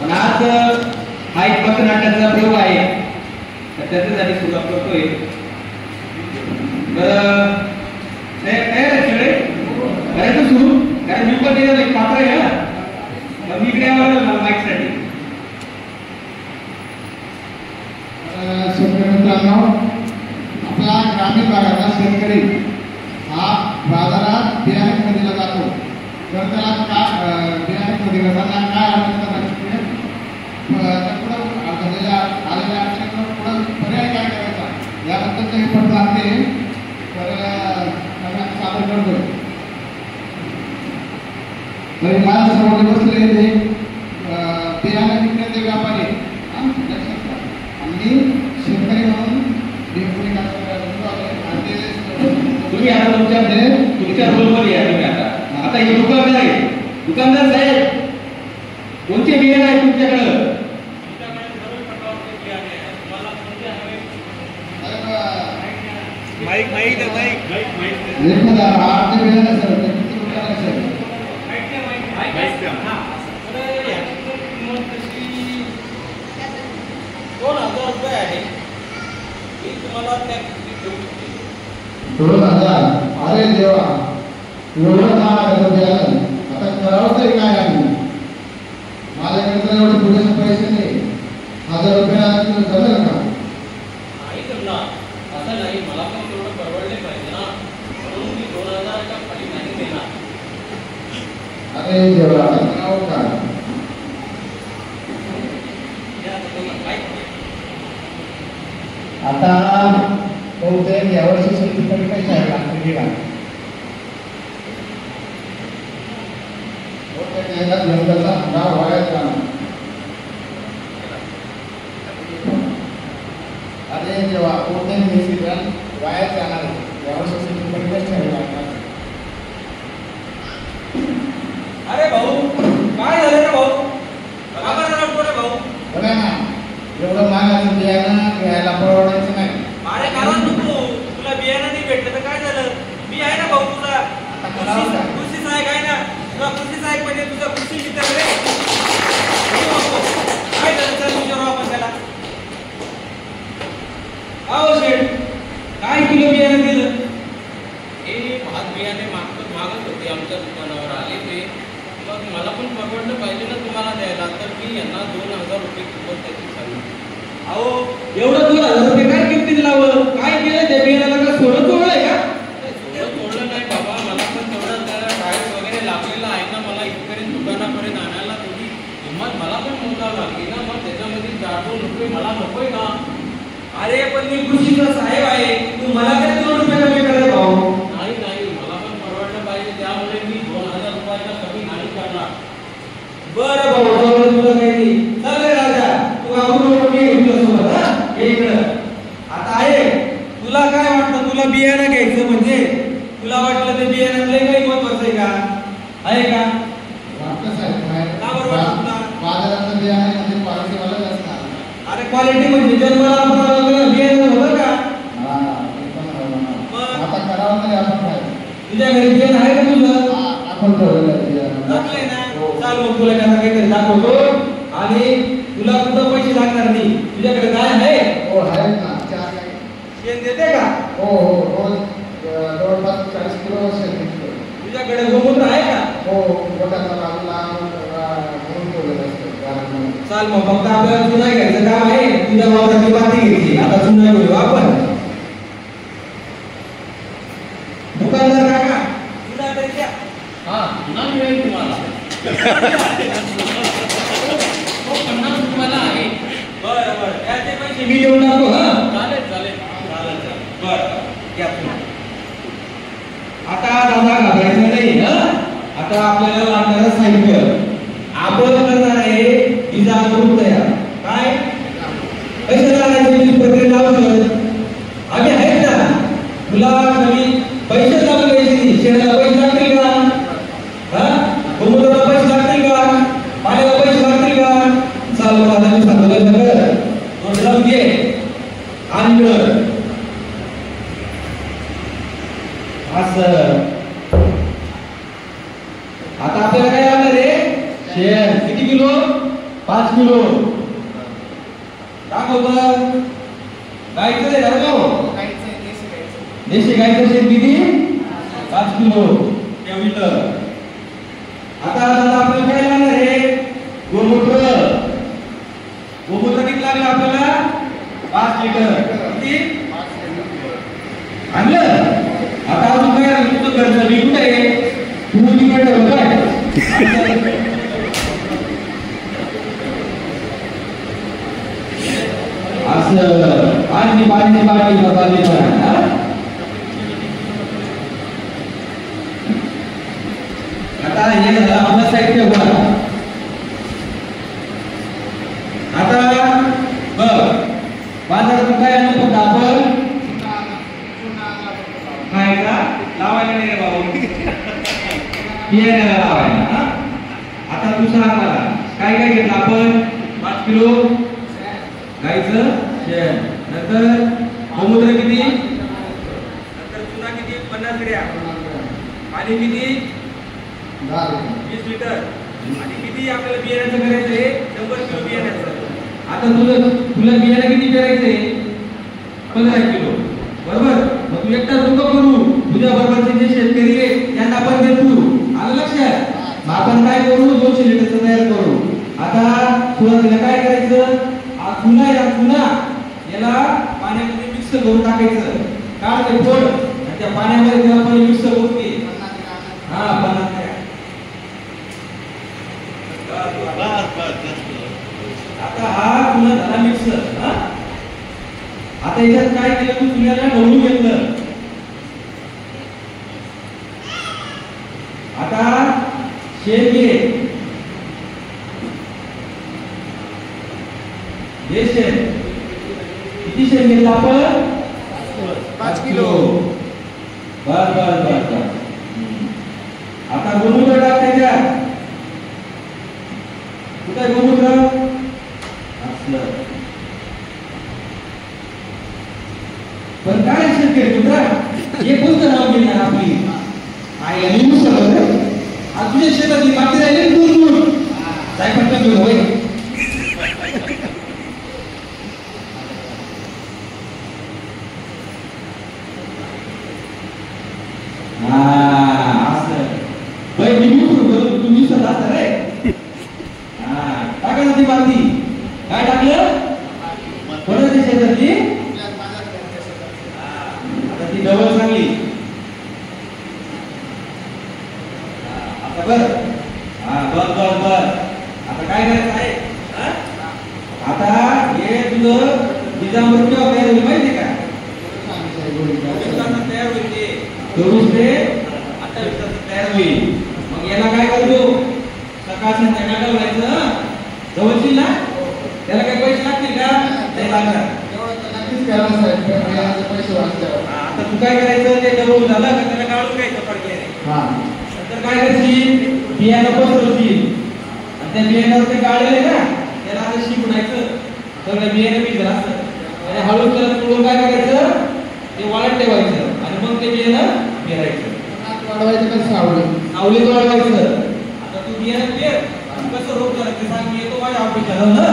पण आज हा एक पथनाट्याचा प्रयोग आहे, तर त्याच्यासाठी सुरुवात करतोय. तयार सगळे करायचं सुरू, कारण मी पण एक पात्र आहे ना, मी इकडे माईक साठी. मित्रांनो, आपला ग्रामीण भागातला शेतकरी हा बाजारात बियाणे खरेदीला जातो, तर त्याला बियाणे खरेदी करताना काय आलेल्या अडचणींवर पुढे पर्याय काय करायचा याबद्दलचं हे पत्र आहे, तर सादर करतो. तर माझ्यासमोर बसलेले ते बियाणे विक्रेते व्यापारी आणि शेतकरी म्हणून तुम्ही आता तुमच्या रोलवर या. तुम्ही आता हे दुकानदार आहे, दुकानदार साहेब कोणते बियाणे आहे तुमच्याकडं? अरे देवा, एवढं आता करावं तरी काय आम्ही? माझ्याकडे तर एवढे पुरेसे पैसे नाही. 1000 रुपये जमेल का? असं नाही, मला पण तेवढं परवडले पाहिजे ना, म्हणून मी 2000च्या खाली नाही देणार. अरे देवा, करावं काय? आता बहुतेक यावर्षी शेतीकडे काही आहे लागते का? जंगलाचा भाव वाढायचा. अरे जेव्हा कोणत्याही सीजन वाया जाणार यावर्षी शेतीकडे काही लागणार. अरे भाऊ, काय झालं रे भाऊ? भाऊ बघा ना, एवढं महागाचं बियाणं घ्यायला परवडायचं नाही. अरे कारण तुला बियाणं नाही भेटलं तर काय झालं? मी आहे ना भाऊ, तुझा कृषी सहायक आहे ना, तुला कृषी सहायक म्हणजे तुझा कृषी शिकत रे. काय झालं सर, विचारू आपण त्याला. अहो शेठ, काय किलो बियाणं दिलं? हे भात बियाणे मागत होते, आमच्या दुकानावर आले ते, मग मला पण परवडलं पाहिजे ना तुम्हाला द्यायला, तर मी यांना 2000 रुपये किंमत त्याची सांगितली. अहो एवढं 2000 रुपये काय किमतीत लावलं? काय केलं त्या बियाण्याला? का सोडत तोडलंय का? तोडलं नाही बाबा, मला पण तेवढं टायर वगैरे लागलेला आहे ना, मला इथपर्यंत दुकानापर्यंत आणायला थोडी किंमत मला पण मोजावं लागली ना, मग त्याच्यामध्ये 4-2 रुपये मला नकोय ना. अरे पण मी कृषीचा साहेब आहे, तू मला तरी 2 रुपये कमी करायला भाऊ. नाही, मला पण परवडलं पाहिजे, त्यामुळे मी 2000 रुपयाचा कमी नाही करणार. बरं भाऊ, तुला काही नाही. चल रे राजा, तू आपण सोबत हा इकडं. आता आहे, तुला काय वाटतं? तुला बियाणं घ्यायचं म्हणजे तुला वाटलं ते बियाणं लय काही महत्वाचं आहे का? आहे का? बाजाराचं बियाणे म्हणजे क्वालिटीवालाच असणार. अरे क्वालिटी म्हणजे जन्माला बियाणं होतं का? आता करावं तरी आपण काय? तुझ्या घरी बियाणं आहे का तुझं? आपण ठरवलं टाकलंय ना. चाल मग तुला त्यांना काहीतरी दाखवतो आणि तुला कुठं पैसे लागणार नाही. तुझ्याकडे काय आहे? हो आहे ना, शेण देते का? हो रोज जवळपास 40 किलो शेण देतो. तुझ्याकडे गोमूत्र आहे का? हो, गोट्याचा बाजूला म्हणून ठेवलेलं असतं. चाल मग, फक्त आपल्याला चुना घ्यायचं काम आहे. तुझ्या वावराची माती घ्यायची. आता चुना घेऊ आपण. दुकानदार काका, चुना तरी द्या. हा, चुना मिळेल तुम्हाला. 50 रुपयाला आहे. बरं, त्याचे पैसे मी देऊन टाकू. चालेल. बरं, घ्या चुना. आता दादा घाबरायचं नाही. आता आपल्याला लागणारं साहित्य आपण करणार आहे. ही जागरूक तयार. काय कशाला लागायचं? प्रक्रिया लावलं आम्ही आहेत ना. तुला कमी पैसे लागून घ्यायचे. शेणाला पैसे लागतील का? गोमूत्राला पैसे लागतील का? पाण्याला पैसे लागतील का? चाल माझा मी सांगतो सगळं घे आणि असं. आता आपल्याला काय लागणार आहे? शेण किती किलो? 5 किलो दाखवतं गायचं आहे दाखव देशी गायचं शेत किती 5 किलो लिटर. आता आपल्याला काय लागणार आहे गोमूत्र किती लागलं आपल्याला 5 लिटर किती आणलं. आता अजून काय तुझं घरचं बी कुठे आहे तू तिकडे काय असं आणि पाणी आता हे झालं आपला साहित्य गोळा. आता बघ बाजारातून काय आणलं फक्त आपण काय का लावायला नाही रे बाबू बियाण्याला लावायला. आता तू सांग मला काय काय घेतलं आपण 5 किलो गाईचं शेण नंतर गोमूत्र किती नंतर चुना किती 50 ग्रॅम पाणी किती 20 लिटर आणि किती आपल्याला बियाण्याचं करायचं आहे 100 किलो बियाण्याचं. आता तुला बियाणं किती पेरायचंय 15 किलो बरोबर. मग तू एकटा नको करू तुझ्या बरोबरचे जे शेतकरी आहे त्यांना पण दे तू आलं लक्षात. मग आपण काय करू 200 लिटरचं तयार करू. आता सुरुवातीला काय करायचं चुना याला पाण्यामध्ये मिक्स करून टाकायचं काढ ते फोड आणि त्या पाण्यामध्ये त्याला पण मिक्स करून घे. हा 50 आता हा चुना झाला मिक्स. आता याच्यात काय केलं तू चुन्याला ढवळून घेतलं. आता शेण घे हे शेण किती शेण घेतलं आपण 5 किलो बस. आता गोमूत्र टाक त्याच्यात कुठे गोमूत्र असलं पण काय शेतकरी पुत्रा हे कोणतं नाव घेणार आपली आई आणि मुसळ आज तुझ्या शेतातली बाकी राहिली दूर काय पटकन घेऊन होय. तुम्ही स्वतः रे टाकायचं ती माती काय टाकलं कोणाच्या शेतातली आता ती डबल चांगली. आता बर आता काय करायचं आहे आता हे तुझं बीजामृत केव्हा तयार होईल माहिती का 24 तासात तयार होईल ते 24 ते 28 तासात तयार होईल. मग याला काय करतो सकाळ संध्याकाळ व्हायचं जवळची ना त्याला काही पैसे लागतील का नाही लागणार. आता तू काय करायचं ते डबल झालं का त्याला काढून घ्यायचं पडक्याने नंतर काय करशील बियाणं पसरवशील आणि त्या बियाण्यावर ते काढलेले ना त्याला आता शिकवायचं सगळं बियाणं बीज असतं आणि हळू त्याला तुळून काय करायचं ते वाळत ठेवायचं आणि मग ते बियाणं पेरायचं वाढवायचं कसं सावलीत वाढवायचं. आता तू बियाणं पेर कसं रोप करायचं सांग मी येतो माझ्या ऑफिसला ना